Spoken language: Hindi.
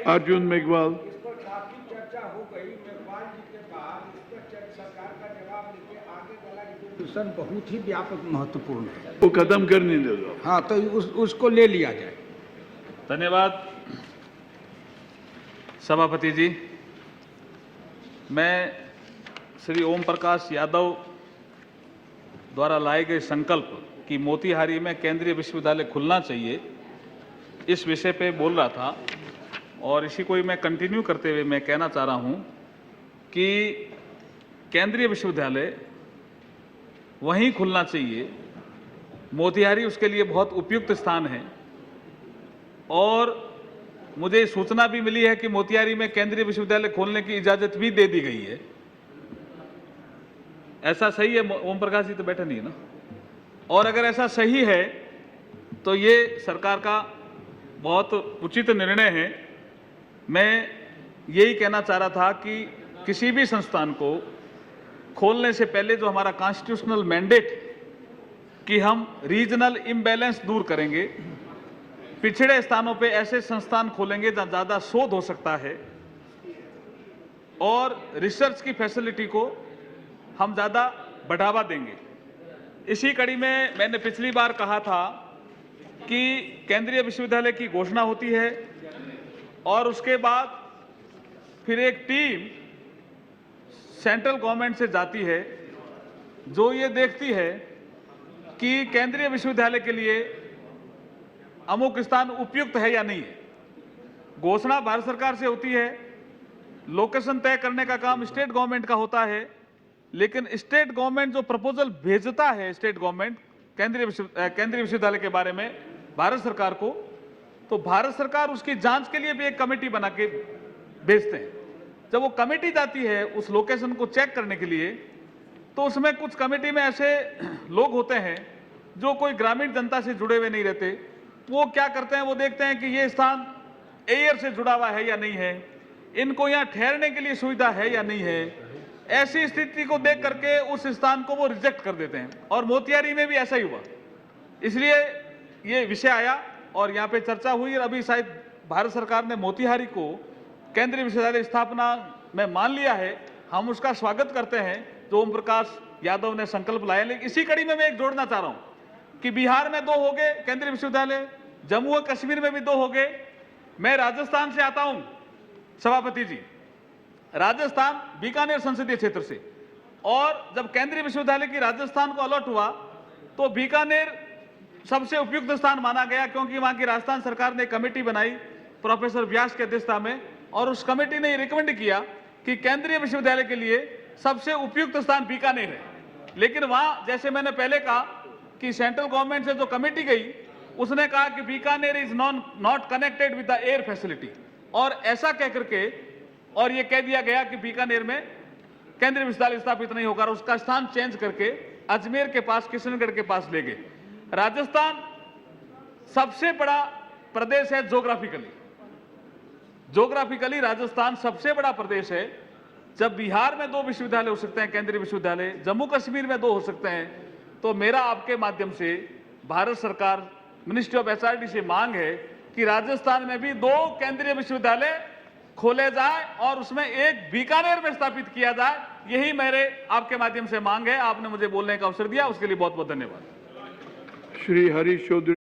अर्जुन मेघवाल। इस पर काफी चर्चा हो गई। मेघवाल जी के बाद इस पर सरकार का जवाब लेके आगे वाला रिजोल्यूशन बहुत ही व्यापक महत्वपूर्ण है। वो खत्म करने दे दो। हाँ, तो उसको ले लिया जाए। धन्यवाद सभापति जी। मैं श्री ओम प्रकाश यादव द्वारा लाए गए संकल्प कि मोतिहारी में केंद्रीय विश्वविद्यालय खुलना चाहिए, इस विषय पे बोल रहा था और इसी को ही मैं कंटिन्यू करते हुए मैं कहना चाह रहा हूं कि केंद्रीय विश्वविद्यालय वहीं खुलना चाहिए। मोतिहारी उसके लिए बहुत उपयुक्त स्थान है और मुझे सूचना भी मिली है कि मोतिहारी में केंद्रीय विश्वविद्यालय खोलने की इजाजत भी दे दी गई है। ऐसा सही है? ओम प्रकाश जी तो बैठे नहीं है ना? और अगर ऐसा सही है तो ये सरकार का बहुत उचित निर्णय है। मैं यही कहना चाह रहा था कि किसी भी संस्थान को खोलने से पहले जो हमारा कॉन्स्टिट्यूशनल मैंडेट कि हम रीजनल इम्बैलेंस दूर करेंगे, पिछड़े स्थानों पे ऐसे संस्थान खोलेंगे जहां ज़्यादा शोध हो सकता है और रिसर्च की फैसिलिटी को हम ज़्यादा बढ़ावा देंगे। इसी कड़ी में मैंने पिछली बार कहा था कि केंद्रीय विश्वविद्यालय की घोषणा होती है और उसके बाद फिर एक टीम सेंट्रल गवर्नमेंट से जाती है जो ये देखती है कि केंद्रीय विश्वविद्यालय के लिए अमुक स्थान उपयुक्त है या नहीं है। घोषणा भारत सरकार से होती है, लोकेशन तय करने का काम स्टेट गवर्नमेंट का होता है, लेकिन स्टेट गवर्नमेंट जो प्रपोजल भेजता है स्टेट गवर्नमेंट केंद्रीय विश्वविद्यालय के बारे में भारत सरकार को, तो भारत सरकार उसकी जांच के लिए भी एक कमेटी बना के भेजते हैं। जब वो कमेटी जाती है उस लोकेशन को चेक करने के लिए, तो उसमें कुछ कमेटी में ऐसे लोग होते हैं जो कोई ग्रामीण जनता से जुड़े हुए नहीं रहते। वो क्या करते हैं, वो देखते हैं कि ये स्थान एयर से जुड़ा हुआ है या नहीं है, इनको यहाँ ठहरने के लिए सुविधा है या नहीं है। ऐसी स्थिति को देख करके उस स्थान को वो रिजेक्ट कर देते हैं और मोतिहारी में भी ऐसा ही हुआ। इसलिए ये विषय आया और यहाँ पे चर्चा हुई और अभी शायद भारत सरकार ने मोतिहारी को केंद्रीय विश्वविद्यालय स्थापना में मान लिया है। हम उसका स्वागत करते हैं जो ओम प्रकाश यादव ने संकल्प लाया। लेकिन इसी कड़ी में मैं एक जोड़ना चाह रहा हूं कि बिहार में 2 हो गए केंद्रीय विश्वविद्यालय, जम्मू और कश्मीर में भी 2 हो गए। मैं राजस्थान से आता हूं सभापति जी, राजस्थान बीकानेर संसदीय क्षेत्र से, और जब केंद्रीय विश्वविद्यालय की राजस्थान को अलॉट हुआ तो बीकानेर सबसे उपयुक्त स्थान माना गया, क्योंकि वहां की राजस्थान सरकार ने कमेटी बनाई प्रोफेसर व्यास की अध्यक्षता में और उस कमेटी ने रिकमेंड किया कि केंद्रीय विश्वविद्यालय के लिए सबसे उपयुक्त स्थान बीकानेर है। लेकिन वहां जैसे मैंने पहले कहा कि सेंट्रल गवर्नमेंट से जो कमेटी गई उसने कहा कि Bikaner is not connected with the air facility, और ऐसा कह करके और ये कह दिया गया कि बीकानेर में केंद्रीय विश्वविद्यालय स्थापित नहीं होगा। उसका स्थान चेंज करके अजमेर के पास, किशनगढ़ के पास ले गए। राजस्थान सबसे बड़ा प्रदेश है ज्योग्राफिकली राजस्थान सबसे बड़ा प्रदेश है। जब बिहार में 2 विश्वविद्यालय हो सकते हैं केंद्रीय विश्वविद्यालय, जम्मू कश्मीर में 2 हो सकते हैं, तो मेरा आपके माध्यम से भारत सरकार मिनिस्ट्री ऑफ एचआरडी से मांग है कि राजस्थान में भी 2 केंद्रीय विश्वविद्यालय खोले जाए और उसमें एक बीकानेर में स्थापित किया जाए। यही मेरे आपके माध्यम से मांग है। आपने मुझे बोलने का अवसर दिया, उसके लिए बहुत बहुत धन्यवाद। श्री हरीश चौधरी।